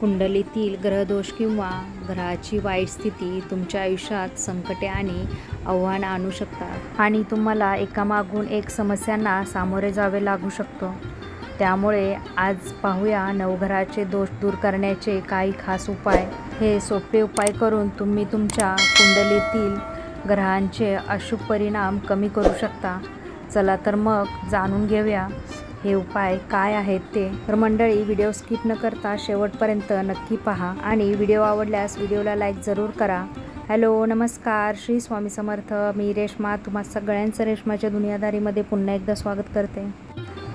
कुंडलीतील ग्रहदोष किंवा ग्रहाची वाईट स्थिती तुमच्या आयुष्यात संकटे आणि आव्हानं आणू शकतात आणि तुम्हाला एकामागून एक समस्यांना सामोरे जावे लागू शकतो. त्यामुळे आज पाहूया नवग्रहाचे दोष दूर करण्याचे काही खास उपाय. हे सोपे उपाय करून तुम्ही तुमच्या कुंडलीतील ग्रहांचे अशुभ परिणाम कमी करू शकता. चला तर मग जाणून घेऊया हे उपाय काय आहेत ते. तर मंडळी, व्हिडिओ स्किप न करता शेवटपर्यंत नक्की पहा आणि व्हिडिओ आवडल्यास व्हिडिओला लाईक जरूर करा. हॅलो, नमस्कार, श्री स्वामी समर्थ. मी रेश्मा तुम्हा सगळ्यांचं रेश्माच्या दुनियादारीमध्ये पुन्हा एकदा स्वागत करते.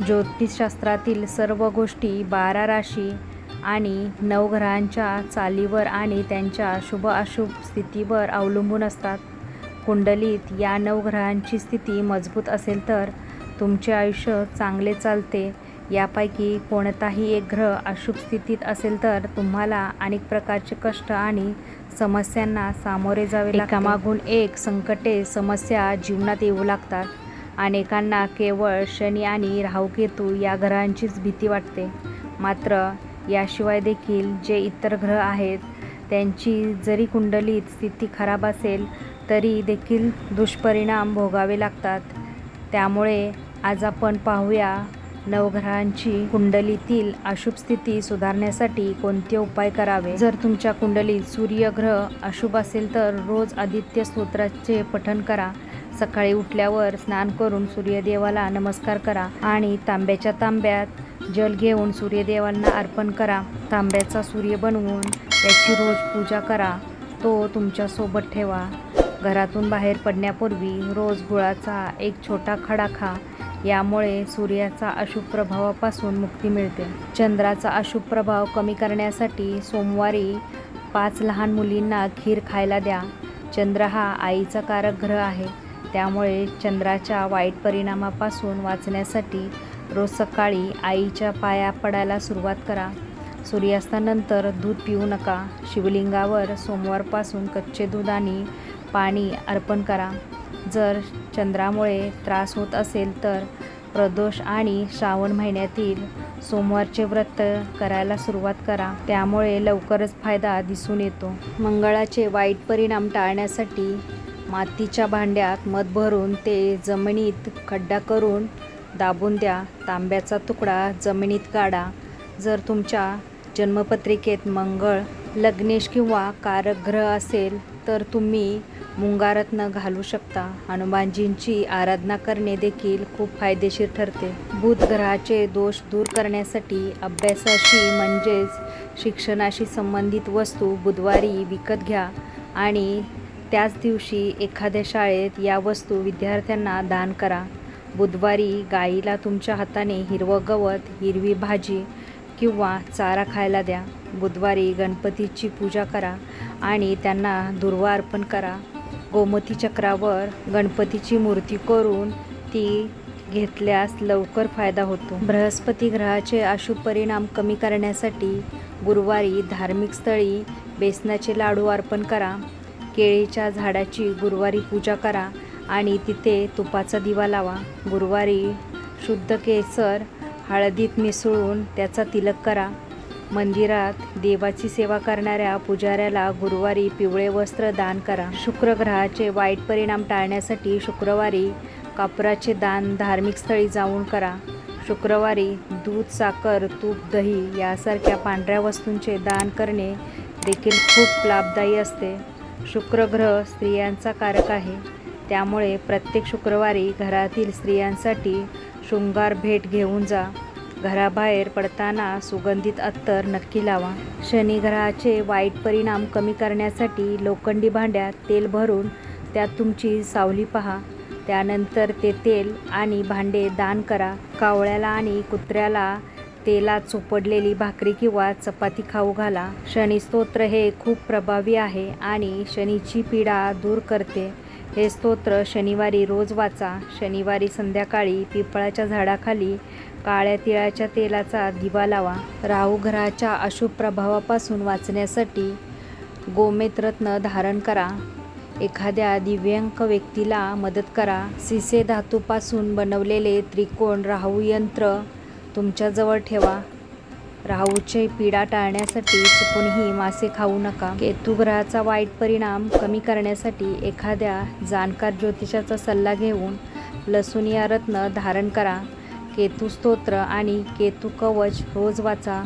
ज्योतिषशास्त्रातील सर्व गोष्टी 12 राशी आणि नवग्रहांच्या चालीवर आणि त्यांच्या शुभ अशुभ स्थितीवर अवलंबून असतात. कुंडलीत या नवग्रहांची स्थिती मजबूत असेल तर तुमचे आयुष्य चांगले चालते. यापैकी कोणताही एक ग्रह अशुभ स्थितीत असेल तर तुम्हाला अनेक प्रकारचे कष्ट आणि समस्यांना सामोरे जावे लागते. एकामागून एक संकटे समस्या जीवनात येऊ लागतात. अनेकांना केवळ शनी आणि राहूकेतू या ग्रहांचीच भीती वाटते. मात्र याशिवाय देखील जे इतर ग्रह आहेत त्यांची जरी कुंडलीत स्थिती खराब असेल तरी देखील दुष्परिणाम भोगावे लागतात. त्यामुळे आज आपण पाहूया नवग्रहांची कुंडलीतील अशुभ स्थिती सुधारण्यासाठी कोणते उपाय करावे. जर तुमच्या कुंडलीत सूर्यग्रह अशुभ असेल तर रोज आदित्य स्तोत्राचे पठण करा. सकाळी उठल्यावर स्नान करून सूर्यदेवाला नमस्कार करा आणि तांब्याच्या तांब्यात जल घेऊन सूर्यदेवांना अर्पण करा. तांब्याचा सूर्य बनवून त्याची रोज पूजा करा. तो तुमच्यासोबत ठेवा. घरातून बाहेर पडण्यापूर्वी रोज गुळाचा एक छोटा खडा खा. यामुळे सूर्याचा अशुभ प्रभावापासून मुक्ती मिळते. चंद्राचा अशुभ प्रभाव कमी करण्यासाठी सोमवारी 5 लहान मुलींना खीर खायला द्या. चंद्र हा आईचा कारक ग्रह आहे. त्यामुळे चंद्राच्या वाईट परिणामापासून वाचण्यासाठी रोज सकाळी आईच्या पाया पडायला सुरुवात करा. सूर्यास्तानंतर दूध पिऊ नका. शिवलिंगावर सोमवारपासून कच्चे दूध आणि पाणी अर्पण करा. जर चंद्रामुळे त्रास होत असेल तर प्रदोष आणि श्रावण महिन्यातील सोमवारचे व्रत करायला सुरुवात करा. त्यामुळे लवकरच फायदा दिसून येतो. मंगळाचे वाईट परिणाम टाळण्यासाठी मातीच्या भांड्यात मध भरून ते जमिनीत खड्डा करून दाबून द्या. तांब्याचा तुकडा जमिनीत गाडा. जर तुमच्या जन्मपत्रिकेत मंगळ लग्नेश किंवा कारक ग्रह असेल तर तुम्ही मुंगारत्न घालू शकता. हनुमानजींची आराधना करणे देखील खूप फायदेशीर ठरते. बुध ग्रहाचे दोष दूर करण्यासाठी अभ्यासाशी म्हणजेच शिक्षणाशी संबंधित वस्तू बुधवारी विकत घ्या आणि त्याच दिवशी एखाद्या शाळेत या वस्तू विद्यार्थ्यांना दान करा. बुधवारी गाईला तुमच्या हाताने हिरवं गवत, हिरवी भाजी किंवा चारा खायला द्या. बुधवारी गणपतीची पूजा करा आणि त्यांना दुर्वा अर्पण करा. गोमती चक्रावर गणपतीची मूर्ती करून ती घेतल्यास लवकर फायदा होतो. बृहस्पती ग्रहाचे अशुभ परिणाम कमी करण्यासाठी गुरुवारी धार्मिक स्थळी बेसनाचे लाडू अर्पण करा. केळीच्या झाडाची गुरुवारी पूजा करा आणि तिथे तुपाचा दिवा लावा. गुरुवारी शुद्ध केसर हळदीत मिसळून त्याचा तिलक करा. मंदिरात देवाची सेवा करणाऱ्या पुजाऱ्याला गुरुवारी पिवळे वस्त्र दान करा. शुक्र ग्रहाचे वाईट परिणाम टाळण्यासाठी शुक्रवारी कापराचे दान धार्मिक स्थळी जाऊन करा. शुक्रवारी दूध, साखर, तूप, दही यासारख्या पांढऱ्या वस्तूंचे दान करणे देखील खूप लाभदायी असते. शुक्र ग्रह स्त्रियांचा कारक आहे. त्यामुळे प्रत्येक शुक्रवारी घरातील स्त्रियांसाठी शृंगार भेट घेऊन जा. घराबाहेर पडताना सुगंधित अत्तर नक्की लावा. शनी ग्रहाचे वाईट परिणाम कमी करण्यासाठी लोखंडी भांड्यात तेल भरून त्यात तुमची सावली पहा. त्यानंतर ते तेल आणि भांडे दान करा. कावळ्याला आणि कुत्र्याला तेलात चोपडलेली भाकरी किंवा चपाती खाऊ घाला. शनी स्तोत्र हे खूप प्रभावी आहे आणि शनीची पीडा दूर करते. हे स्तोत्र शनिवारी रोज वाचा. शनिवारी संध्याकाळी पिंपळाच्या झाडाखाली काळ्या तिळाच्या तेलाचा दिवा लावा. राहू ग्रहाच्या अशुभ प्रभावापासून वाचण्यासाठी गोमेत्रत्न धारण करा. एखाद्या दिव्यांग व्यक्तीला मदत करा. सिसे धातूपासून बनवलेले त्रिकोण राहू यंत्र तुमच्याजवळ ठेवा. राहूचे पीडा टाळण्यासाठी चुकूनही मासे खाऊ नका. केतू ग्रहाचा वाईट परिणाम कमी करण्यासाठी एखाद्या जाणकार ज्योतिषाचा सल्ला घेऊन लसूण या रत्न धारण करा. केतू स्तोत्र आणि केतू कवच रोज वाचा.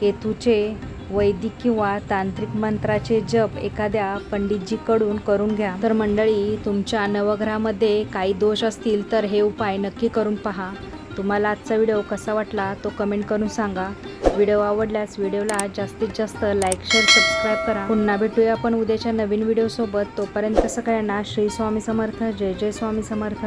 केतूचे वैदिक किंवा तांत्रिक मंत्राचे जप एखाद्या पंडितजीकडून करून घ्या. तर मंडळी, तुमच्या नवग्रहामध्ये काही दोष असतील तर हे उपाय नक्की करून पहा. तुम्हाला आजचा व्हिडिओ कसा वाटला तो कमेंट करून सांगा. व्हिडिओ आवडल्यास व्हिडिओला जास्तीत जास्त लाईक, शेअर, सबस्क्राईब करा. पुन्हा भेटूया आपण उद्याच्या नवीन व्हिडिओसोबत. तोपर्यंत सगळ्यांना श्री स्वामी समर्थ. जय जय स्वामी समर्थ.